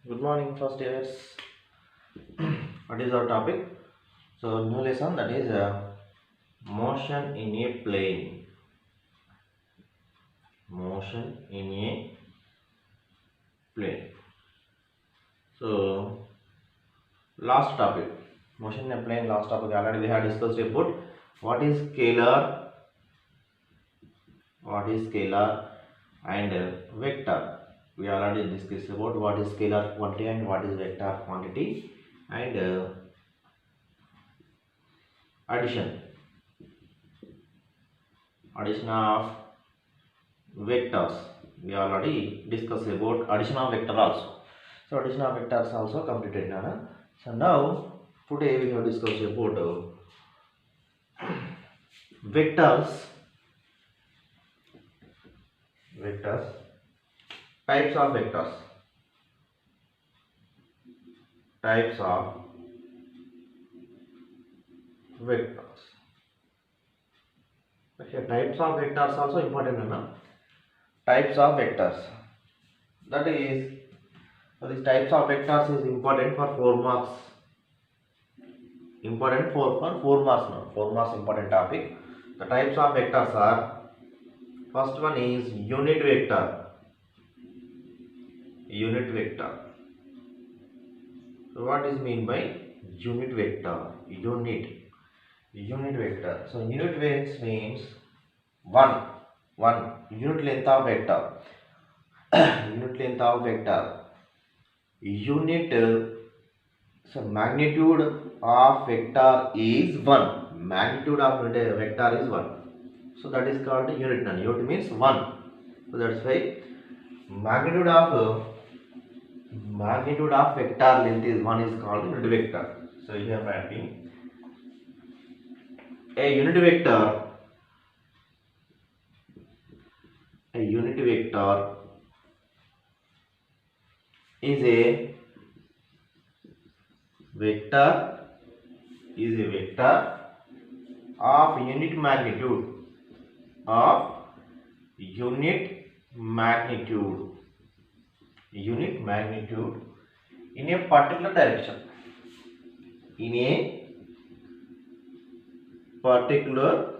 Good morning, first years. What is our topic? So, new lesson, that is motion in a plane. Motion in a plane. So, last topic, motion in a plane. Last topic already we have discussed about what is scalar, and vector. We already discussed about what is scalar quantity and what is vector quantity, and addition of vectors. We already discussed about addition of vector also. So addition of vectors also completed now. So now today we have discussed about vectors, types of vectors, types of vectors. Okay, types of vectors also important now. Types of vectors. That is, so these types of vectors is important for 4 marks. Important for 4 marks now. 4 marks important topic. The types of vectors are, first one is unit vector. Unit vector. So what is mean by unit vector? Unit vector. So unit weights means one unit length of vector. Unit length of vector. Unit so magnitude of vector is 1. Magnitude of vector is 1. So that is called unit. Unit means 1. So that's why magnitude of vector length is 1 is called unit vector. So here I am writing a unit vector. A unit vector is a vector of unit magnitude in a particular direction. In a particular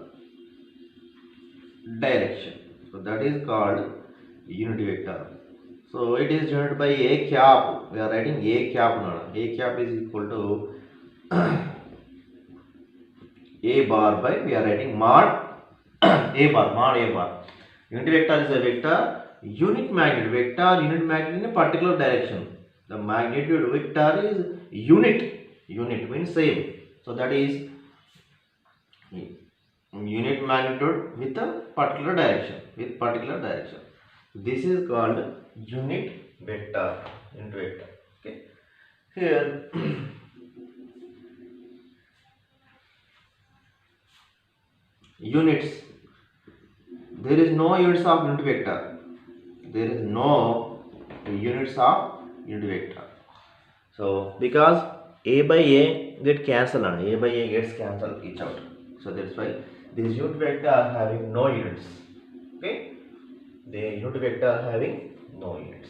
direction. So that is called unit vector. So it is denoted by a cap. We are writing a cap now. A cap is equal to a bar by, we are writing mod a bar. Unit vector is a vector. Unit magnitude in a particular direction. The magnitude vector is unit. Unit means same. So that is unit magnitude with a particular direction. This is called unit vector. Okay. Here units. There is no units of unit vector. So because a by a get cancelled, a by a gets cancelled each out. So that's why this unit vector are having no units. Okay, the unit vector are having no units.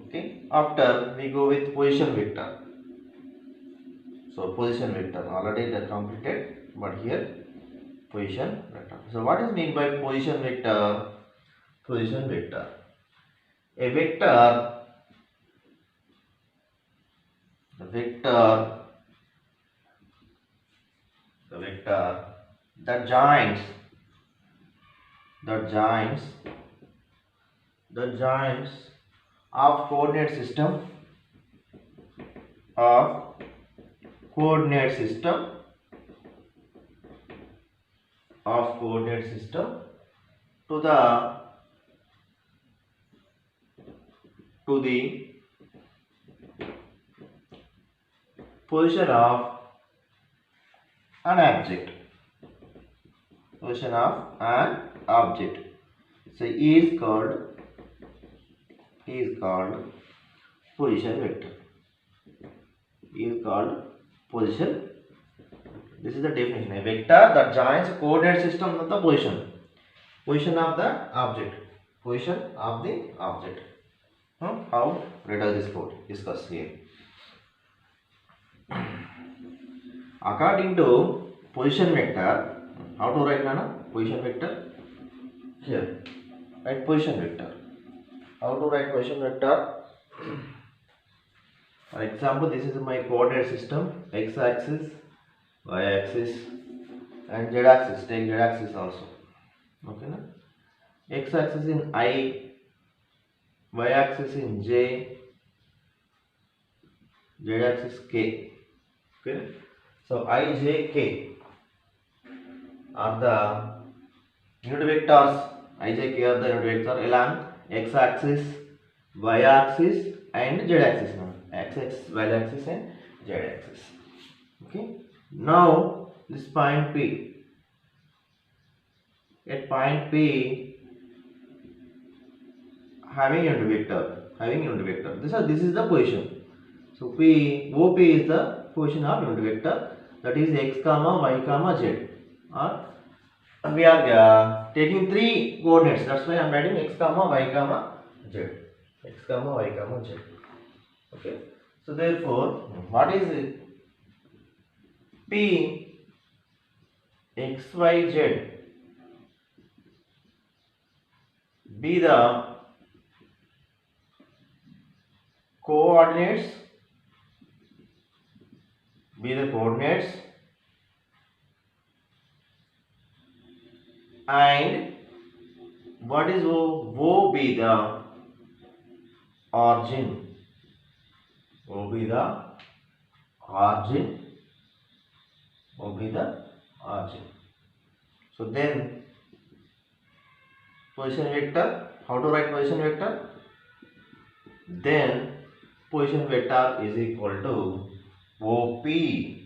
Okay, after we go with position vector. So position vector already that completed, but here position vector. So what is mean by position vector? Position vector. A vector that joins of coordinate system to the position of an object. So is called position vector. This is the definition. A vector that joins a coordinate system of the position of the object. How? Let us discuss here. According to position vector, how to write Nana? Position vector? Here. Write position vector. How to write position vector? For example, this is my coordinate system, x-axis, y-axis and z-axis. Take z-axis also. Okay, na? X-axis in I, y-axis in j, z-axis k. Okay. So I, j, k are the unit vectors. I, j, k are the unit vectors along x-axis, y-axis and z-axis. X-axis, y-axis and z-axis. Okay. Now this point P. At point P having unit vector. This is the position. So P, OP is the position of unit vector, that is x comma y comma z. Or we are taking three coordinates. That's why I am writing x comma y comma z. X comma y comma z. Okay. So therefore, what is it? P x y z be the coordinates and what is O be the origin. O be the origin. So then position vector, how to write position vector? Then position vector is equal to OP is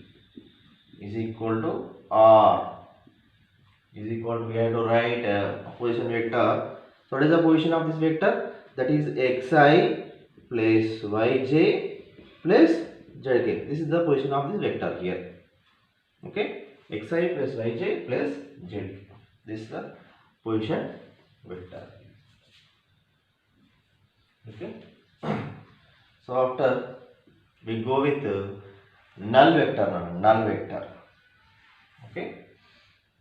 equal to R is equal to, we have to write position vector. So what is the position of this vector? That is xi plus yj plus zk. This is the position of this vector here. Okay, xi plus yj plus zk. This is the position vector. Okay. So after we go with null vector. Okay,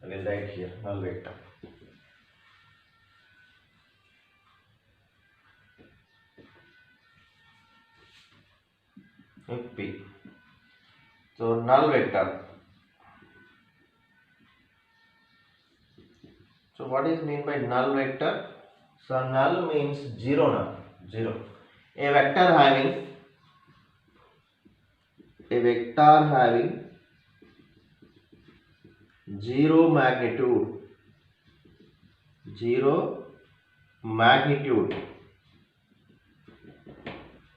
I will write here null vector. P. So null vector. So what is mean by null vector? So null means zero. A vector having zero magnitude.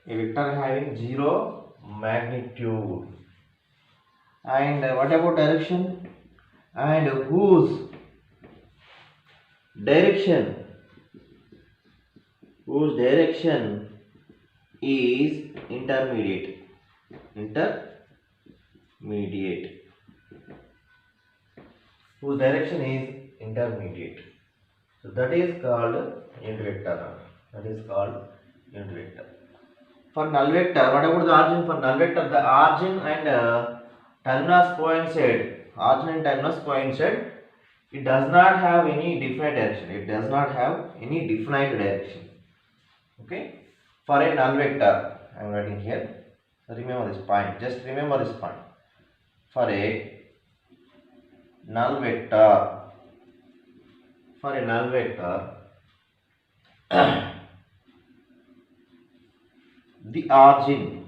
A vector having zero magnitude. And what about direction? And whose direction is intermediate. Whose direction is intermediate. So that is called unit vector. For null vector, what about the origin? For null vector, the origin and terminus coincide. It does not have any definite direction. Okay. For a null vector, I am writing here. So remember this point. Just remember this point. For a null vector, the origin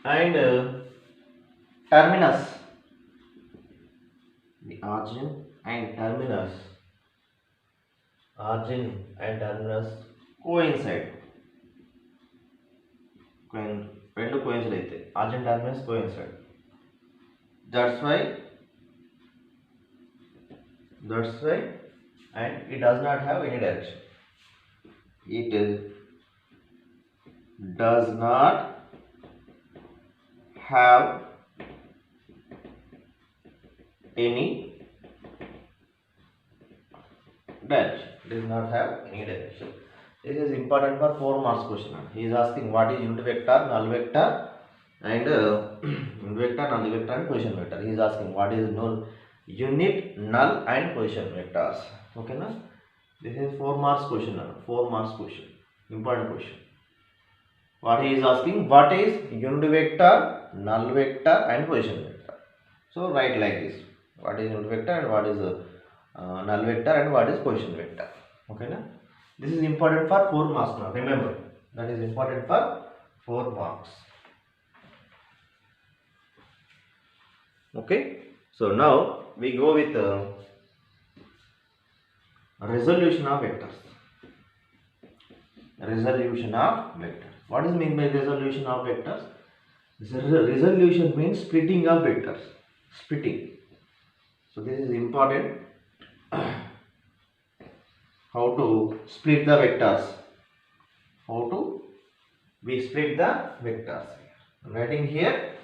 and terminus coincide. రెండు coincide అయితే origin terminus coincide. That's why and it does not have any direction. It does not have any direction. does not have any direction. This is important for 4 marks question. He is asking what is unit vector, null vector, and unit vector, null vector, and position vector. He is asking what is null, unit, null, and position vectors. Okay, na? This is 4 marks question. 4 marks question. Important question. What he is asking, what is unit vector, null vector, and position vector. So write like this. What is unit vector and what is null vector and what is position vector. Okay, na? This is important for 4 marks now. Remember, that is important for 4 marks. Okay. So now we go with resolution of vectors. Resolution of vectors. What is meant by resolution of vectors? Resolution means splitting of vectors. Splitting. So this is important. How to split the vectors? How to we split the vectors? I am writing here.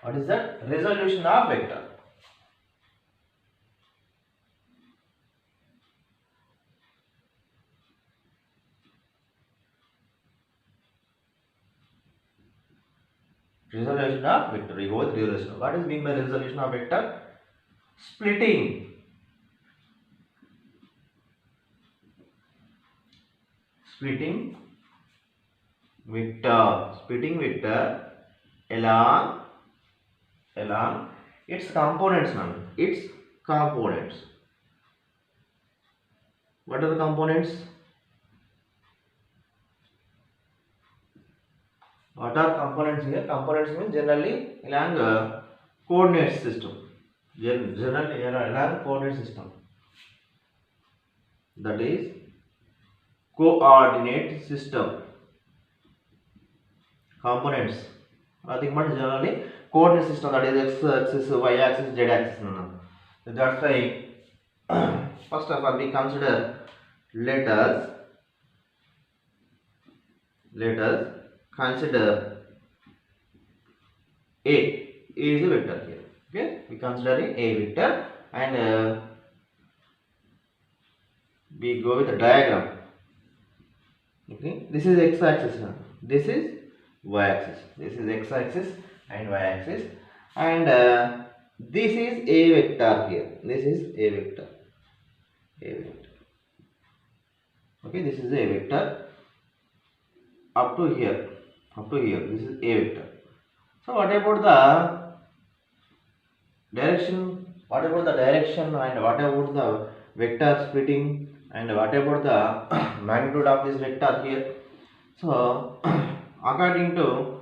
What is that? Resolution of vector. Resolution of vector. We go with resolution. What is meant by resolution of vector? Splitting. Splitting vector. Splitting vector along its components. Its components. What are the components? What are components here? Components means generally along coordinate system. Generally along coordinate system. That is coordinate system. Components. Nothing but generally coordinate system, that is x axis, y axis, z axis. So that's why first of all we consider let us consider A is a vector here. Okay, we consider a vector and we go with the diagram. Okay, this is x axis now. This is y axis. This is x axis and y axis, and this is a vector here. This is a vector. Okay, this is a vector up to here. This is a vector. So what about the direction? What about the direction and what about the vector splitting and what about the magnitude of this vector here? So according to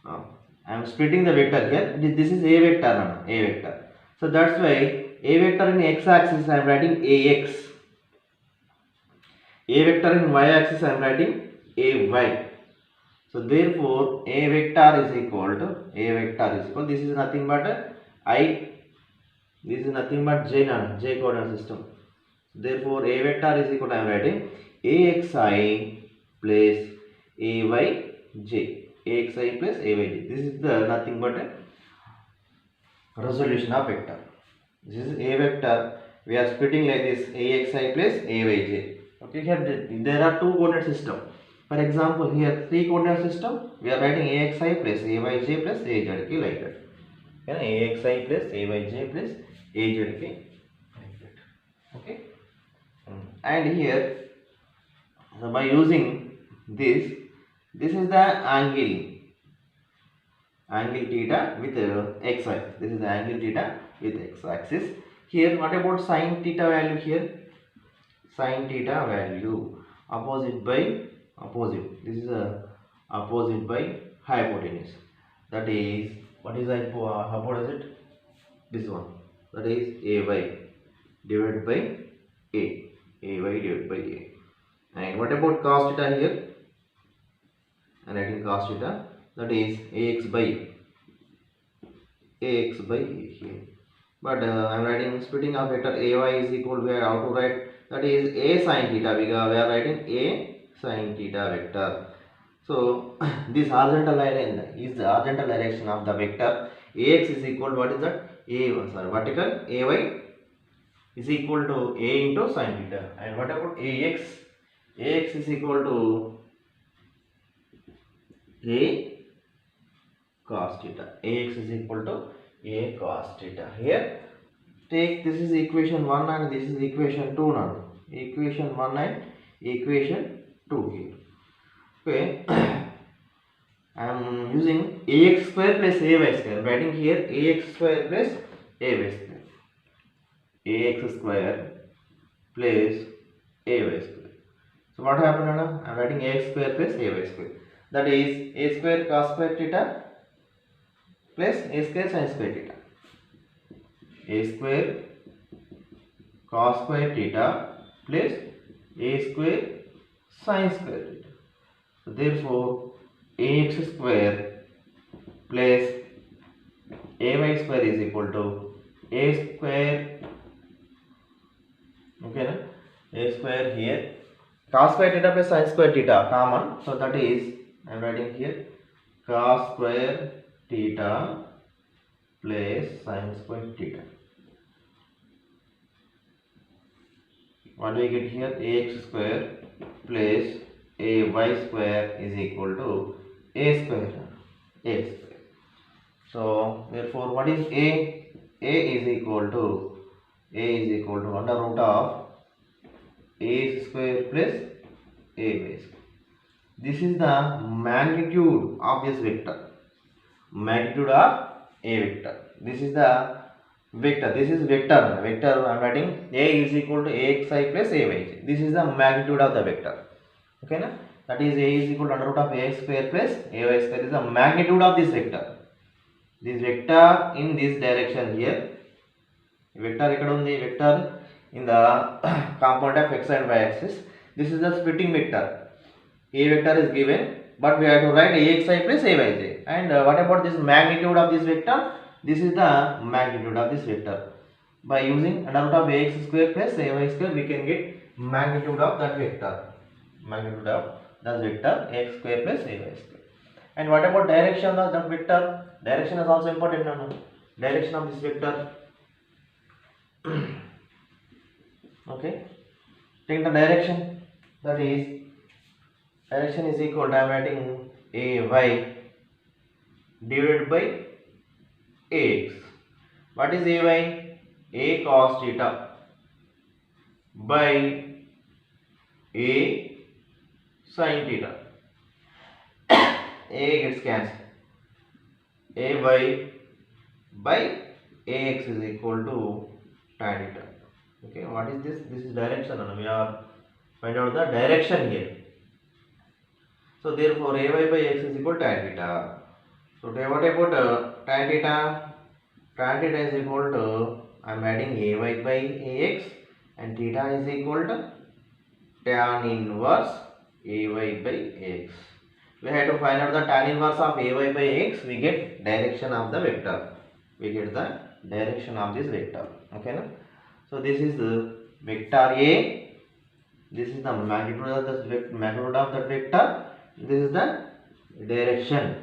I am splitting the vector here. This is a vector. So that's why a vector in x axis I am writing ax. A vector in y axis I am writing ay. So therefore a vector is equal to this is nothing but I. This is nothing but j coordinate system. Therefore a vector is equal to I am writing axi plus ayj. Axi plus ayj. This is the nothing but a resolution of vector. This is a vector. We are splitting like this axi plus ayj. Okay, here there are two coordinate system. For example, here 3 coordinate system. We are writing axi plus ayj plus az like that. Axi plus ayj plus az like that. Okay. And here, so by using this is the angle theta with xi. This is the angle theta with x axis. Here, what about sin theta value here? Sin theta value opposite by opposite. This is a opposite by hypotenuse. That is, what is opposite? This one. That is ay divided by a. Ay divided by a. And what about cos theta here? I am writing cos theta. That is ax by a here. But I am writing splitting of vector ay is equal to, we are how to write, that is a sin theta, because we are writing a sin theta vector. So this horizontal line is the horizontal direction of the vector. Ax is equal to what is that? Vertical ay is equal to a into sin theta. And what about ax? Ax is equal to a cos theta. Ax is equal to a cos theta. Here take this is equation 1 and this is equation 2 now. Equation 1 and equation 2 here. Okay. I am using ax square plus ay square. Writing here ax square plus ay square. Ax square plus ay square. So what happened now? I am writing ax square plus ay square. That is a square cos square theta plus a square sin square theta. A square cos square theta plus a square sin square theta. So therefore ax square plus ay square is equal to a square, okay na? A square here, cos square theta plus sin square theta common, so that is I am writing here cos square theta plus sin square theta. What do we get here? Ax square plus ay square is equal to a square. A square. So therefore what is a? A is equal to under root of a square plus a square. This is the magnitude of this vector. Magnitude of a vector. This is the vector. This is vector. Vector I am writing a is equal to axi plus ay. This is the magnitude of the vector. Okay na? That is a is equal to under root of ax square plus ay square is the magnitude of this vector. This vector in this direction here. Vector ikkada undi, vector in the component of x and y axis. This is the splitting vector. A vector is given, but we have to write axi plus ayj. And what about this magnitude of this vector? This is the magnitude of this vector. By using under root of ax square plus ay square, we can get magnitude of that vector. Magnitude of that vector x square plus ay square. And what about direction of that vector? Direction is also important. No? Direction of this vector. Okay. Take the direction. That is direction is equal to I am writing ay divided by ax. What is ay? A cos theta by a sin theta. A gets cancelled. Ay by ax is equal to tan theta. Okay, what is this? This is direction. We are find out the direction here. So therefore ay by x is equal to tan theta. So what about tan theta? Tan theta is equal to I am adding ay by ax and theta is equal to tan inverse ay by x. We have to find out the tan inverse of ay by x. We get direction of the vector. We get the direction of this vector. Okay, na? So this is the vector a. This is the magnitude of that vector. This is the direction.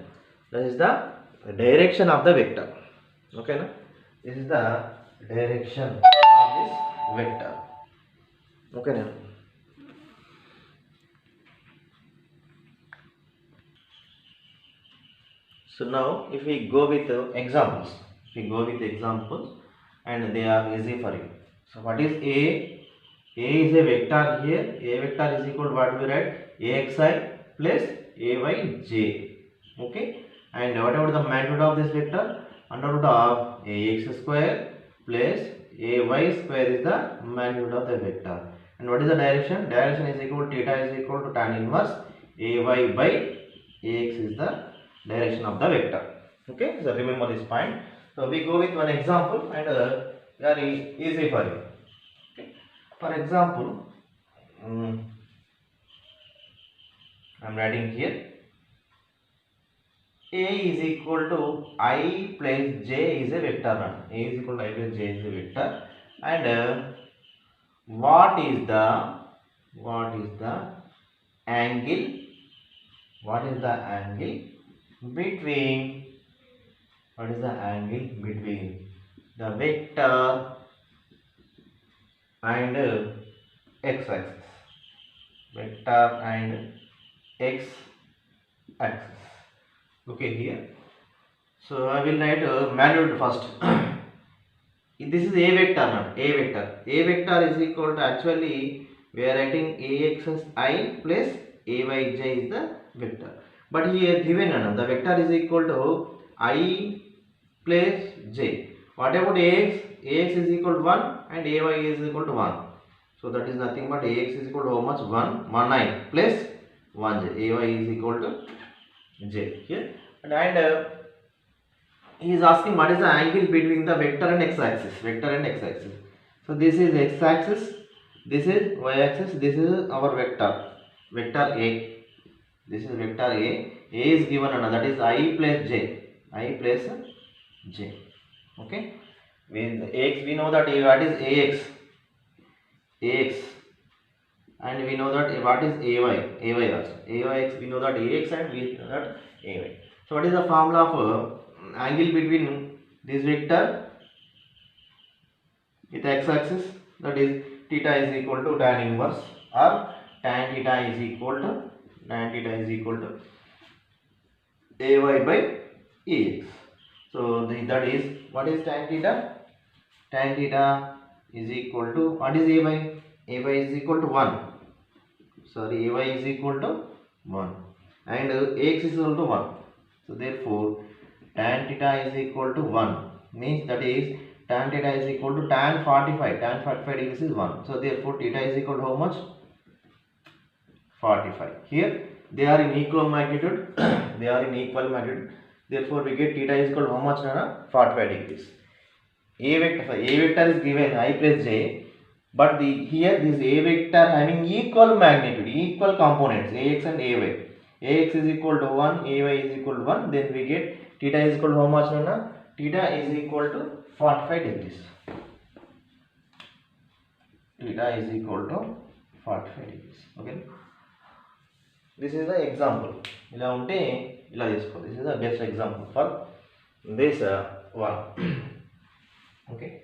That is the direction of the vector. Okay, na? This is the direction of this vector. Okay, na? So now if we go with examples, and they are easy for you. So what is a? A is a vector here. A vector is equal to what we write? Axi plus ayj. Okay. And what about the magnitude of this vector? Under root of ax square plus ay square is the magnitude of the vector. And what is the direction? Direction is equal to theta is equal to tan inverse ay by ax is the direction of the vector. Okay. So remember this point. So we go with one example and very easy for you. Okay. For example, I am writing here a is equal to I plus j is a vector. A is equal to I plus j is a vector. And what is the angle? What is the angle between? What is the angle between the vector and x axis, vector and x axis. Okay, here. So I will write magnitude first. This is a vector, not a vector. A vector is equal to, actually we are writing axi plus ayj is the vector. But here given the vector is equal to I plus j. What about ax? Ax is equal to 1 and ay is equal to 1. So that is nothing but ax is equal to how much? 1 I plus 1j. Ay is equal to j here. And he is asking what is the angle between the vector and x axis. Vector and x axis. So this is x axis, this is y axis, this is our vector. Vector A. This is vector A. A is given that is I plus j. I plus j. Okay. With x we know that what is ax. Ax. And we know that what is ay also. Ayx we know that ax and we know that ay. So what is the formula of angle between this vector with x axis? That is theta is equal to tan inverse, or tan theta is equal to ay by ax. So that is, what is tan theta? Tan theta is equal to, what is ay? Ay is equal to 1. Sorry, ay is equal to 1 and ax is equal to 1. So therefore tan theta is equal to 1, means that is tan theta is equal to tan 45. Tan 45 degrees is 1. So therefore theta is equal to how much? 45. Here they are in equal magnitude. They are in equal magnitude. Therefore we get theta is equal to how much? 45 degrees. A vector is given I plus j, but here this a vector having equal magnitude, equal components ax and ay. Ax is equal to 1, ay is equal to 1. Then we get theta is equal to how much? Theta is equal to 45 degrees. Theta is equal to 45 degrees. Okay. This is the example. This is the best example for this one. Okay.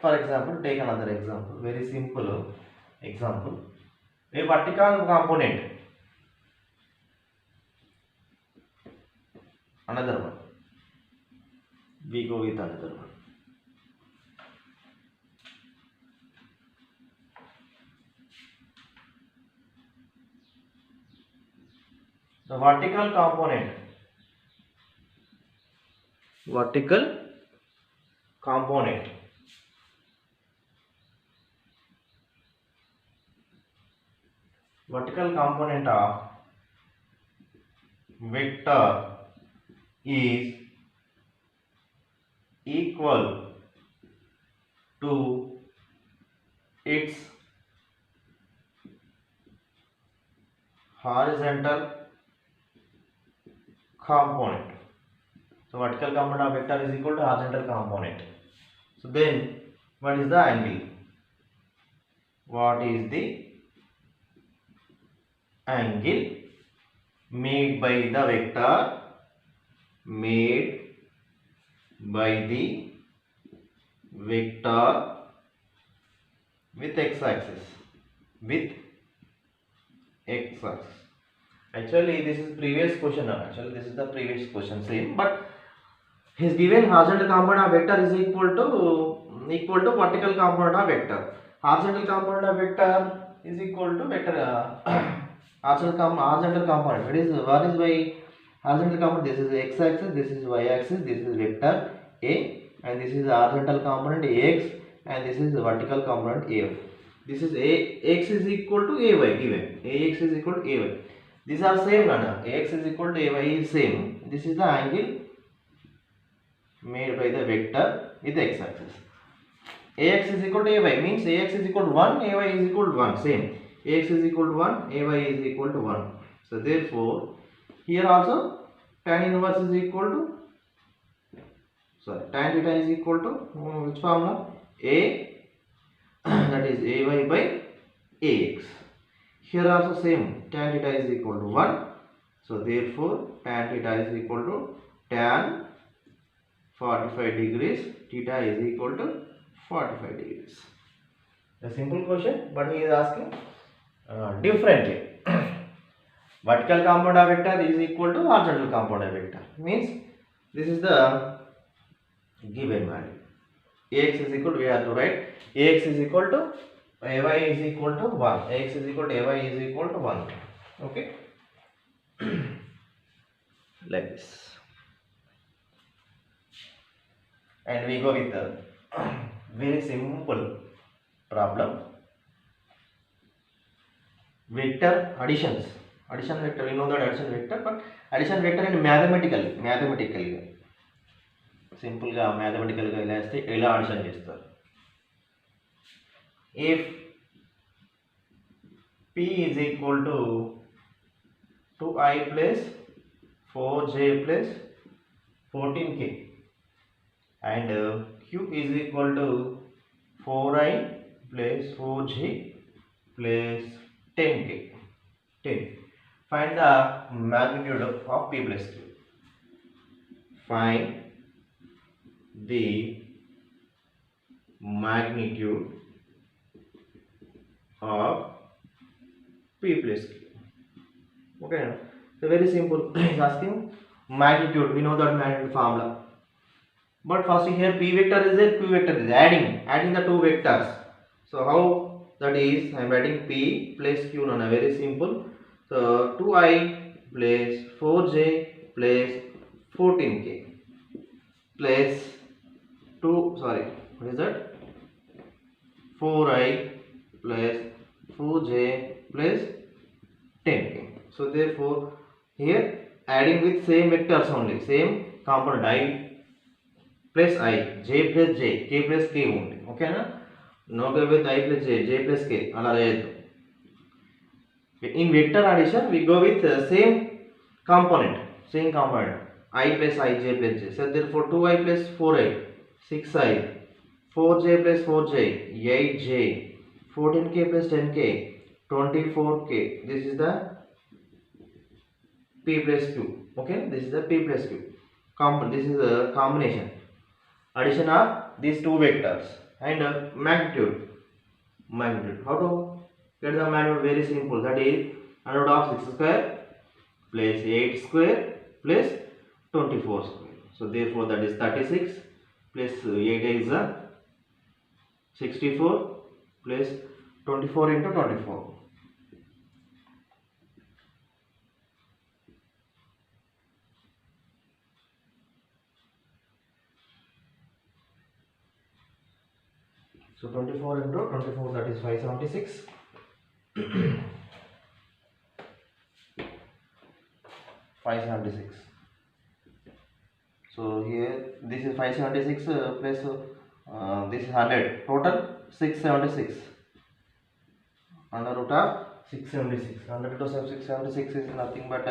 For example, take another example. Very simple example. A vertical component. Another one. We go with another one. The vertical component. Vertical component. Vertical component of vector is equal to its horizontal component. So vertical component of vector is equal to horizontal component. So then what is the angle? What is the angle made by the vector, made by the vector with x axis, with x axis? Actually this is previous question. This is the previous question, same, but his given horizontal component of vector is equal to vertical component of vector. Horizontal component of vector is equal to vector horizontal component. What is by horizontal component? This is x axis, this is y axis, this is vector A, and this is horizontal component ax, and this is vertical component ay. This is ax is equal to ay given. Ax is equal to ay. These are same, ax is equal to ay is same. This is the angle made by the vector with x axis. Ax is equal to ay means ax is equal to 1, ay is equal to 1, same. Ax is equal to 1, ay is equal to 1. So therefore here also tan inverse is equal to, tan theta is equal to which formula? A that is ay by ax. Here also same, tan theta is equal to 1. So therefore tan theta is equal to tan 45 degrees, theta is equal to 45 degrees. A simple question, but he is asking differently. Vertical component of vector is equal to horizontal component of vector. Means this is the given value. Ax is equal to, we have to write Ax is equal to Ay is equal to 1. Ax is equal to Ay is equal to 1. Okay. Like this. And we go with the very simple problem. Vector additions. Addition vector, we know that addition vector, but addition vector and mathematically simple ga mathematical ga ela cheste ela addition chestaru. If P is equal to 2i plus 4j plus 14k and Q is equal to 4i plus 4j plus 10k. 10. Find the magnitude of P plus Q. Find the magnitude of P plus Q. Okay, so very simple. He's asking magnitude. We know that magnitude formula. But first here P vector is there, Q vector is adding the two vectors. So how that is? I am writing P plus Q. No, very simple. So 2i plus 4j plus 14k plus 4i plus 4j plus 10k. So therefore here adding with same vectors only, same component I plus I, j plus j, k plus k only. Okay na? No go with I plus j plus k. Ala rayadu. In vector addition we go with same component, I plus I, j plus j. So therefore 2i plus 4i, 6i, 4j plus 4j, 8j, 14k plus 10k, 24k. This is the P plus Q. Okay, this is the P plus Q. This is a combination, addition of these two vectors and magnitude. How to get the magnitude? Very simple. That is under root of 6 square plus 8 square plus 24 square. So therefore that is 36 plus 8 is 64 plus 24 into 24. So 24 into 24, that is 576. 576. So here this is 576 plus this is 100. Total 676. Under root of 676. 100 to 676 is nothing but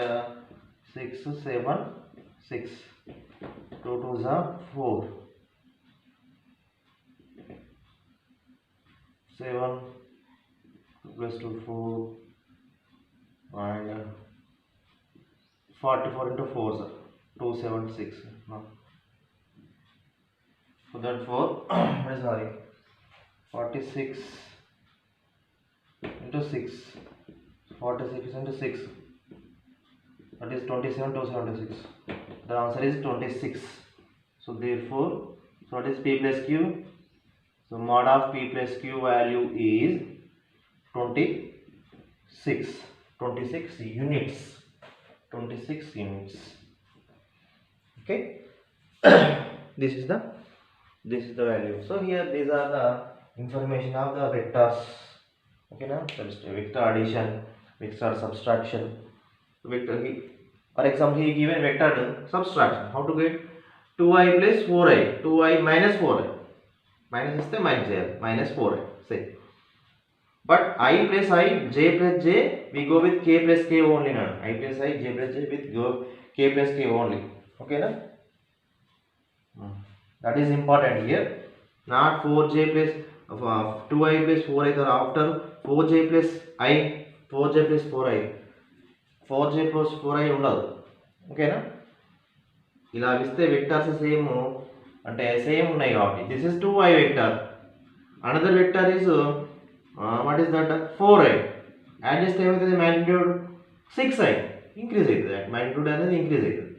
676. 2 2s are 4. 7 plus 2 4 and 44 into 4 is 276. No. So therefore sorry, 46 into 6, 46 into 6, that is 27, 276. The answer is 26. So therefore, so what is P plus Q? So mod of P plus Q value is 26 units. 26 units. Okay. This is the value. So here these are the information of the vectors. Okay, now vector addition, vector subtraction, vector. For example, he given vector subtraction. How to get 2i plus 4i, 2i minus 4i. Minus is the minus 4i. Say. But I plus I, j plus j, we go with k plus k only now. I plus I, j plus j with k plus k only. Okay, na? That is important here. Not 4j plus 2i plus 4i or after 4j plus I, 4j plus 4i. 4j plus 4i ఉండదు. ఓకేనా? ఇలా ఇస్తే vectors same అంటే same ఉన్నాయి కాబట్టి this is 2i vector. Another vector is what is that? 4i. Add చేస్తే ఏమవుతుంది? magnitude 6i increase అవుతుంది. magnitude అనేది ఇంక్రీజ్ అవుతుంది.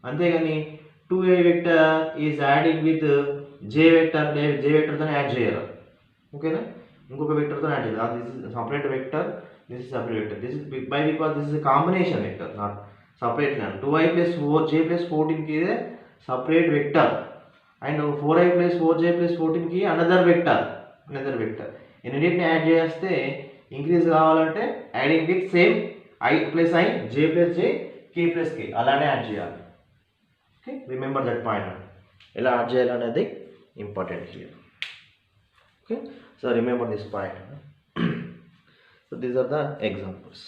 అంతేగాని 2i vector is adding with j vector, j వెక్టర్తో యాడ్ చేయాలి. ఓకేనా? ఇంకొక వెక్టర్తో యాడ్ చేయాలి. This is separate vector, this is separate vector. This is because this is combination vector, not separate. 2i plus 4j plus 14 की is separate vector and 4i plus 4j plus 14 की another vector. ఎన్నిటిని add చేస్తే increase కావాలంటే adding with same i plus i, j plus j, k plus k అలానే add చేయాలి. Okay, remember that point. ఎలా add చేయాలనేది important here. Okay, so remember this point. So these are the examples.